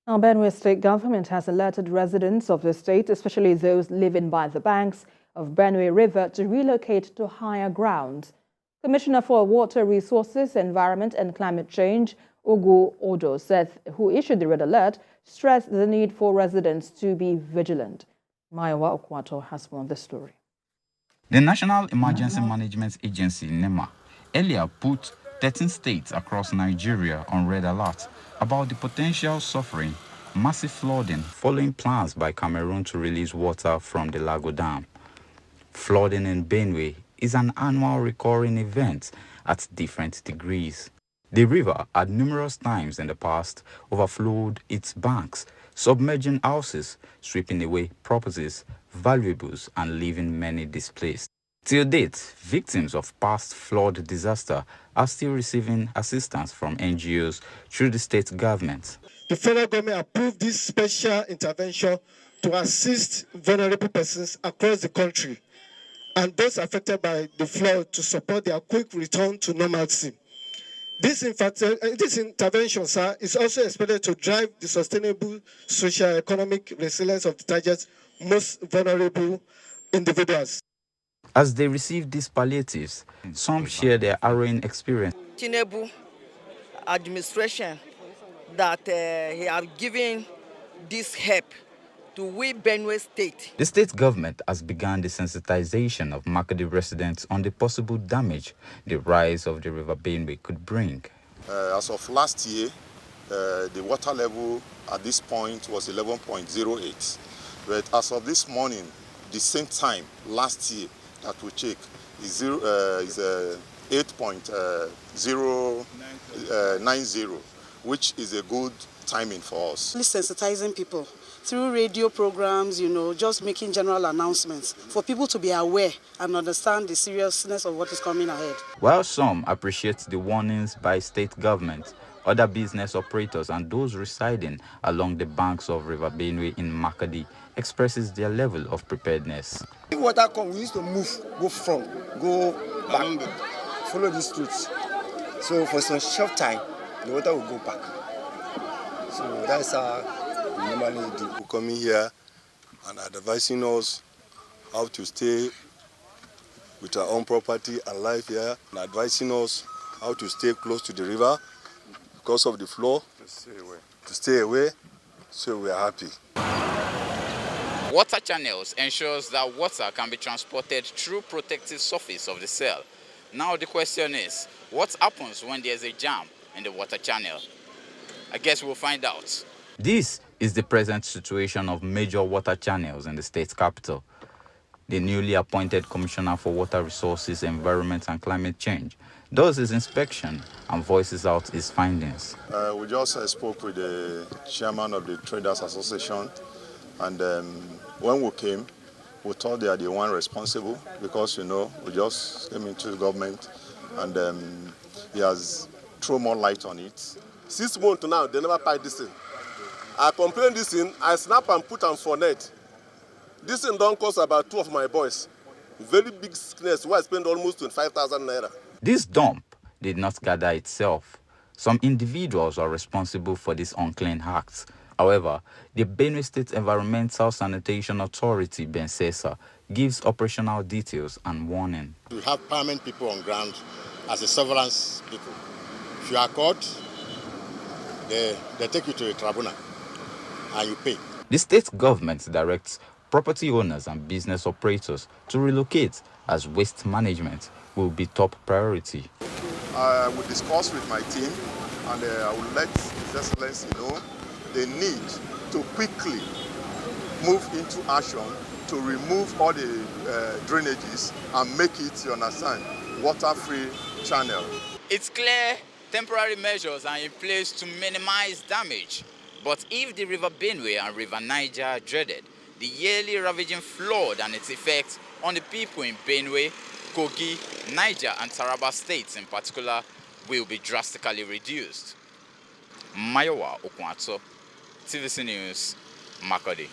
Now, Benue state government has alerted residents of the state, especially those living by the banks of Benue River, to relocate to higher ground. Commissioner for Water Resources, Environment and Climate Change, Ugu Odo, who issued the red alert, stressed the need for residents to be vigilant. Mayowa Okwato has more on the story. The National Emergency Management Agency, NEMA, earlier put 13 states across Nigeria on red alert about the potential suffering massive flooding following plans by Cameroon to release water from the Lago Dam. Flooding in Benue is an annual recurring event at different degrees. The river had numerous times in the past overflowed its banks, submerging houses, sweeping away properties, valuables, and leaving many displaced. Till date, victims of past flood disaster are still receiving assistance from NGOs through the state government. The federal government approved this special intervention to assist vulnerable persons across the country and those affected by the flood to support their quick return to normalcy. This intervention, sir, is also expected to drive the sustainable socio-economic resilience of the target's most vulnerable individuals. As they receive these palliatives, some share their harrowing experience. Tinubu administration that he have given this help to we Benue State. The state government has begun the sensitization of Makadi residents on the possible damage the rise of the River Benue could bring. As of last year, the water level at this point was 11.08. But as of this morning, the same time last year that we checked is 8.090, which is a good timing for us. Sensitizing people through radio programs, just making general announcements for people to be aware and understand the seriousness of what is coming ahead. While some appreciate the warnings by state government, other business operators and those residing along the banks of River Benue in Makadi expresses their level of preparedness. If water comes, we used to move, go front, go back, follow the streets. So for some short time, the water will go back. So that's how we normally do. We're coming here and advising us how to stay with our own property and life here, and advising us how to stay close to the river because of the flow, to stay away, so we are happy. Water channels ensures that water can be transported through protective surface of the cell. Now the question is, what happens when there's a jam in the water channel? I guess we'll find out. This is the present situation of major water channels in the state capital. The newly appointed Commissioner for Water Resources, Environment and Climate Change does his inspection and voices out his findings. We just spoke with the chairman of the Traders Association, and when we came, we thought they are the one responsible because, we just came into the government and he has thrown more light on it. 6 months now, they never paid this thing. I complained this thing, I snap and put on for net. This thing don't cost about 2 of my boys. Very big sickness, where I spend almost 25,000 naira. This dump did not gather itself. Some individuals are responsible for this unclean acts. However, the Benue State Environmental Sanitation Authority, BENSESA, gives operational details and warning. We have permanent people on ground as a surveillance people. If you are caught, they take you to a tribunal and you pay. The state government directs property owners and business operators to relocate as waste management will be top priority. I will discuss with my team and I will let His Excellency know the need to quickly move into action to remove all the drainages and make it, you understand, water-free channel. It's clear temporary measures are in place to minimize damage. But if the River Benue and River Niger are dreaded, the yearly ravaging flood and its effects on the people in Benue, Kogi, Niger and Taraba states in particular will be drastically reduced. Mayowa Okwato, TVC News, Makadi.